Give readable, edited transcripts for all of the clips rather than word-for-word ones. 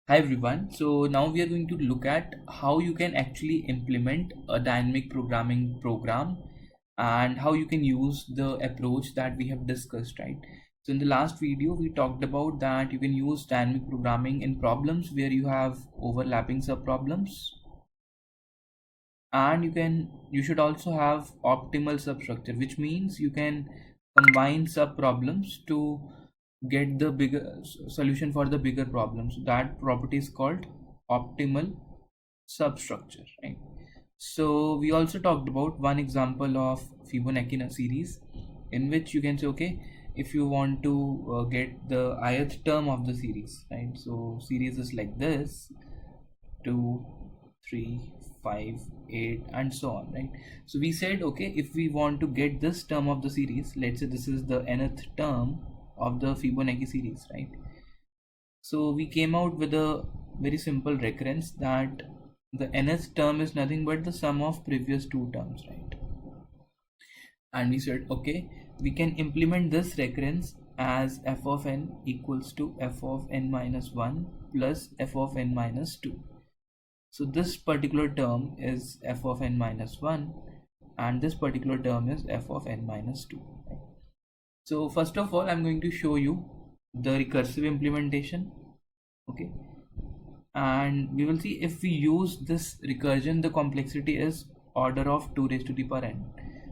Hi everyone. So now we are going to look at how you can actually implement a dynamic programming program and how you can use the approach that we have discussed, right? So in the last video, we talked about that you can use dynamic programming in problems where you have overlapping subproblems, and you should also have optimal substructure, which means you can combine subproblems to get the bigger solution for the bigger problems. That property is called optimal substructure, right? So we also talked about one example of Fibonacci series, in which you can say, okay, if you want to get the ith term of the series, right? So series is like this: 2, 3, 5, 8, and so on, right? So we said, okay, if we want to get this term of the series, let's say this is the nth term of the Fibonacci series, right? So we came out with a very simple recurrence that the nth term is nothing but the sum of previous two terms, right? And we said, okay, we can implement this recurrence as f of n equals to f of n minus 1 plus f of n minus 2. So this particular term is f of n minus 1 and this particular term is f of n minus 2. Right? So first of all, I'm going to show you the recursive implementation. Okay, and we will see if we use this recursion, the complexity is order of 2 raised to the power n.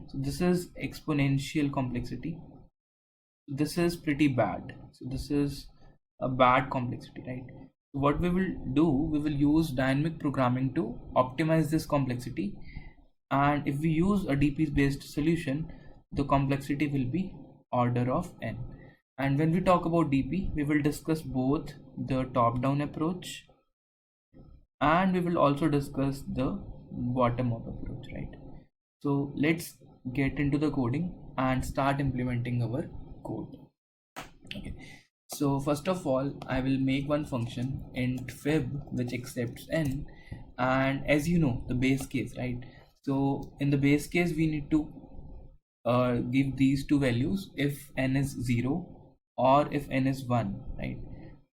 So this is exponential complexity. This is pretty bad. So this is a bad complexity, right? What we will do, we will use dynamic programming to optimize this complexity, and if we use a DP based solution, the complexity will be order of n. And when we talk about DP, we will discuss both the top down approach and we will also discuss the bottom up approach, right? So let's get into the coding and start implementing our code. Okay, so first of all, I will make one function int fib which accepts n, and as you know, the base case, right? So in the base case, we need to give these two values if n is 0 or if n is 1, right?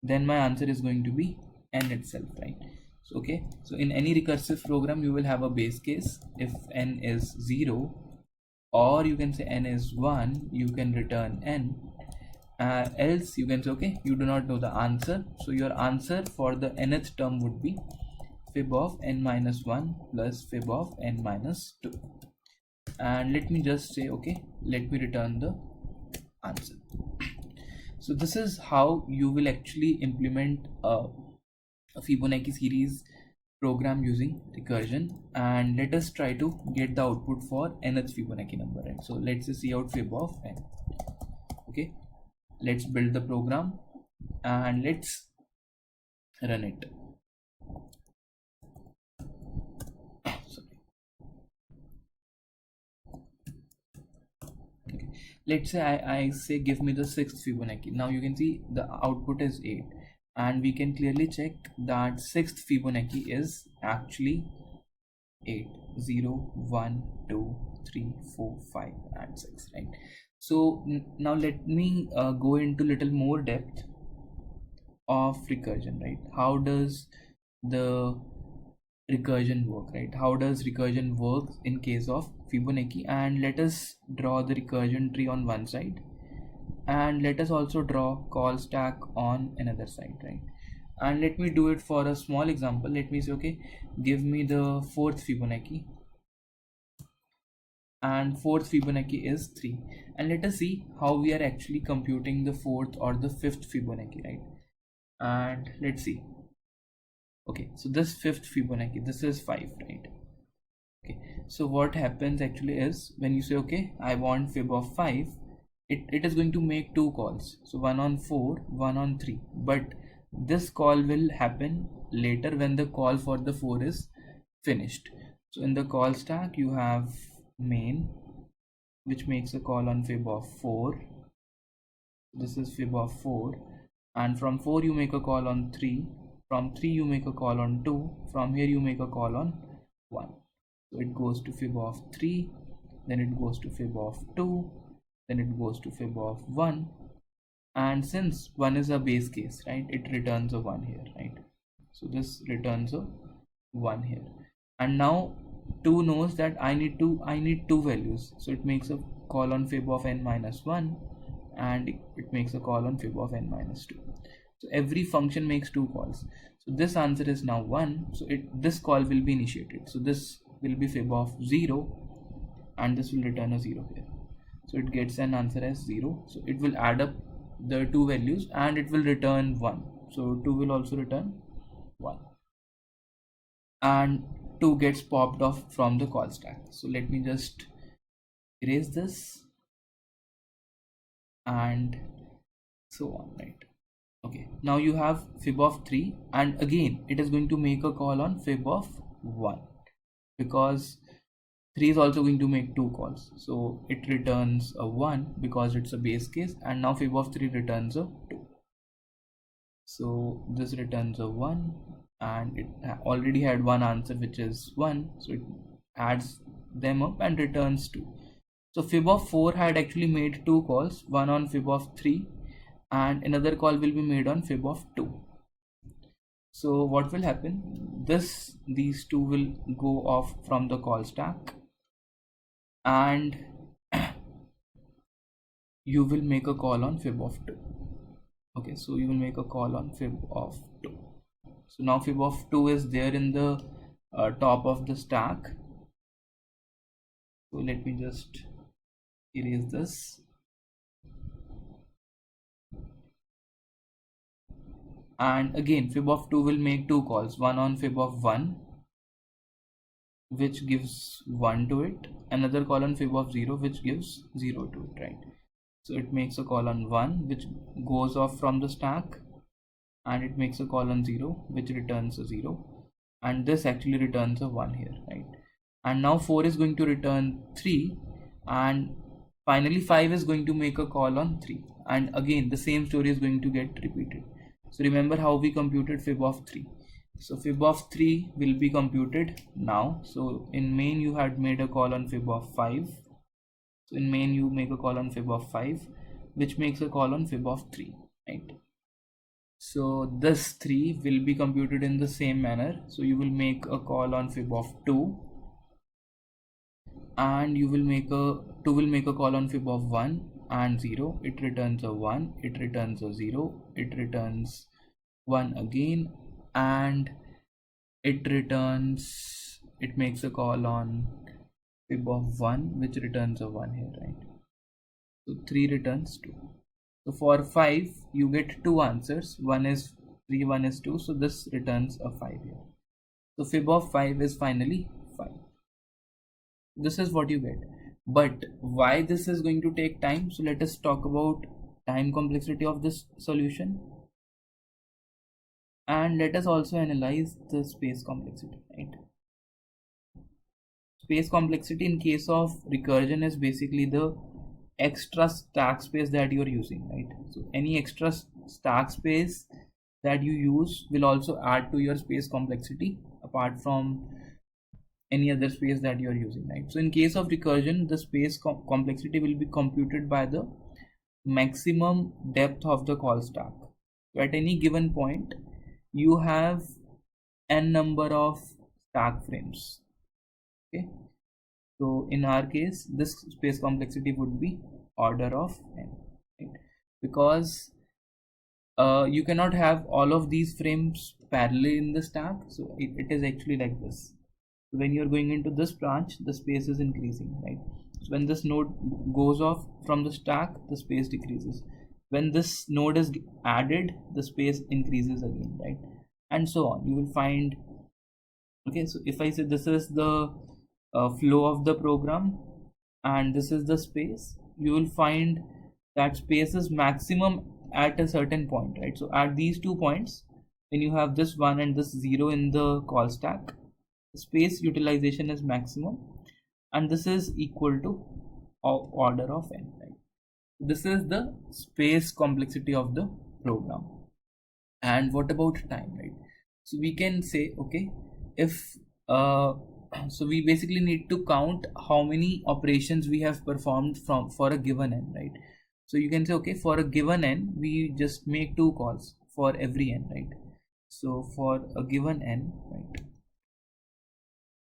Then my answer is going to be n itself, right? So okay, so in any recursive program you will have a base case. If n is 0 or you can say n is 1, you can return n. Else you can say, okay, you do not know the answer, so your answer for the nth term would be fib of n minus 1 plus fib of n minus 2. And let me just say, okay, let me return the answer. So this is how you will actually implement a Fibonacci series program using recursion, and let us try to get the output for nth Fibonacci number, right? So let's say out fib of n. Okay, let's build the program and let's run it. Okay, let's say I say give me the sixth Fibonacci. Now you can see the output is 8, and we can clearly check that sixth Fibonacci is actually 8, 0, 1, 2, 3, 4, 5 and 6, right? So now let me go into little more depth of recursion, right? How does the recursion work, right? How does recursion work in case of Fibonacci? And let us draw the recursion tree on one side, and let us also draw call stack on another side, right? And let me do it for a small example. Let me say, okay, give me the fourth Fibonacci, and fourth Fibonacci is 3, and let us see how we are actually computing the fourth or the fifth Fibonacci, right? And let's see. Okay, so this fifth Fibonacci, this is 5, right? Okay, so what happens actually is when you say, okay, I want fib of 5, it is going to make two calls, so one on 4, one on 3, but this call will happen later when the call for the 4 is finished. So in the call stack you have main, which makes a call on fib of 4. This is fib of 4, and from 4 you make a call on 3, from 3 you make a call on 2, from here you make a call on 1. So it goes to fib of 3, then it goes to fib of 2, then it goes to fib of 1, and since 1 is a base case, right, it returns a 1 here, right? so this returns a 1 here. And now 2 knows that I need two values, so it makes a call on fib of n minus 1, and it makes a call on fib of n minus 2. So every function makes 2 calls. So this answer is now 1, so this call will be initiated. So this will be fib of 0, and this will return a 0 here. So it gets an answer as 0. So it will add up the two values and it will return 1. So 2 will also return 1. And 2 gets popped off from the call stack. So let me just erase this and so on, right? Okay, now you have fib of 3, and again it is going to make a call on fib of 1 because 3 is also going to make 2 calls. So it returns a 1 because it's a base case, and now fib of 3 returns a 2. So this returns a 1, and it already had one answer which is 1, so it adds them up and returns 2. So fib of 4 had actually made 2 calls, one on fib of 3 and another call will be made on fib of 2. So what will happen, these two will go off from the call stack and you will make a call on fib of 2. Okay, so you will make a call on fib of 2. So now fib of 2 is there in the top of the stack. So let me just erase this. And again fib of 2 will make 2 calls, one on fib of 1 which gives 1 to it, another call on fib of 0 which gives 0 to it, right? So it makes a call on 1 which goes off from the stack, and it makes a call on 0 which returns a 0, and this actually returns a 1 here, right? And now 4 is going to return 3, and finally 5 is going to make a call on 3, and again the same story is going to get repeated. So remember how we computed fib of 3. So fib of 3 will be computed now. So in main you had made a call on fib of 5. So in main you make a call on fib of 5 which makes a call on fib of 3, right? So this 3 will be computed in the same manner. So you will make a call on fib of 2, and you will make a 2 will make a call on fib of 1 and 0. It returns a 1, it returns a 0, it returns 1 again, and it makes a call on fib of 1 which returns a 1 here, right? So 3 returns 2. So for 5 you get 2 answers, one is 3, one is 2, so this returns a 5 here. So fib of 5 is finally 5. This is what you get. But why this is going to take time? So let us talk about time complexity of this solution, and let us also analyze the space complexity, right? Space complexity in case of recursion is basically the extra stack space that you are using, right? So any extra stack space that you use will also add to your space complexity apart from any other space that you are using, right? So in case of recursion, the space complexity will be computed by the maximum depth of the call stack. So at any given point you have n number of stack frames. Okay, so in our case this space complexity would be order of n, right? Because you cannot have all of these frames parallel in the stack, so it is actually like this. When you're going into this branch, the space is increasing, right? So when this node goes off from the stack, the space decreases. When this node is added, the space increases again, right? And so on. You will find, okay, so if I say this is the flow of the program and this is the space, you will find that space is maximum at a certain point, right? So at these 2 points, when you have this 1 and this 0 in the call stack, space utilization is maximum, and this is equal to order of n, right? This is the space complexity of the program. And what about time, right? So we can say, okay, if so we basically need to count how many operations we have performed for a given n, right? So you can say, okay, for a given n we just make 2 calls for every n, right? So for a given n, right,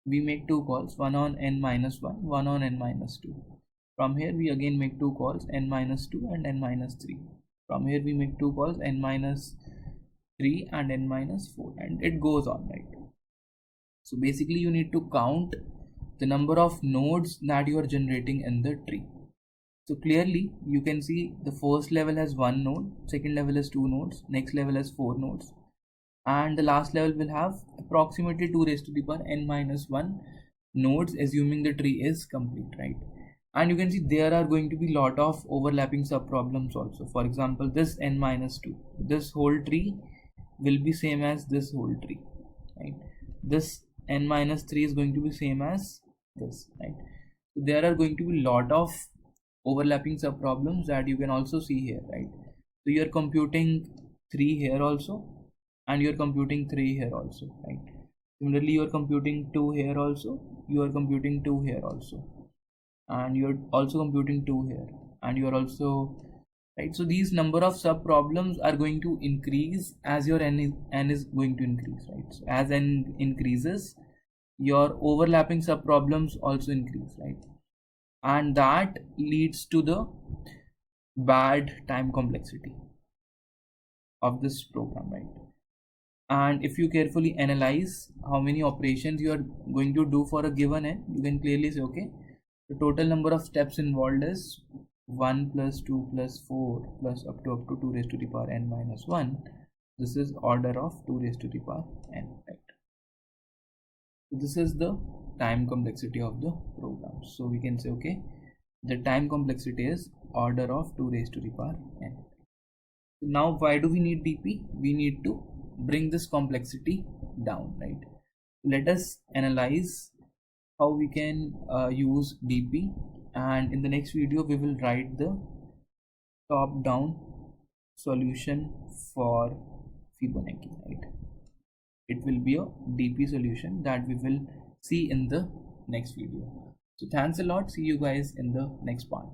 we make two calls, one on n minus 1, one on n minus 2. From here we again make two calls, n minus 2 and n minus 3. From here we make two calls, n minus 3 and n minus 4, and it goes on, right? So basically you need to count the number of nodes that you are generating in the tree. So clearly you can see the first level has one node, second level has two nodes, next level has four nodes, and the last level will have approximately 2 raised to the power n minus 1 nodes, assuming the tree is complete, right? And you can see there are going to be lot of overlapping sub problems also. For example, this n minus 2, this whole tree will be same as this whole tree, right? This n minus 3 is going to be same as this, right? So there are going to be lot of overlapping sub problems that you can also see here, right? So you're computing 3 here also, and you're computing 3 here also, right? Similarly, you're computing 2 here also, you are computing 2 here also, and you're also computing 2 here, and you're also, right? So these number of sub problems are going to increase as your n is going to increase, right? So as n increases, your overlapping sub problems also increase, right? And that leads to the bad time complexity of this program, right? And if you carefully analyze how many operations you are going to do for a given n, you can clearly say, okay, the total number of steps involved is 1 plus 2 plus 4 plus up to 2 raised to the power n minus 1. This is order of 2 raised to the power n, right? So this is the time complexity of the program. So we can say, okay, the time complexity is order of 2 raised to the power n. Now why do we need DP? We need to bring this complexity down, right? Let us analyze how we can use DP, and in the next video we will write the top down solution for Fibonacci, right? It will be a DP solution that we will see in the next video. So thanks a lot, see you guys in the next part.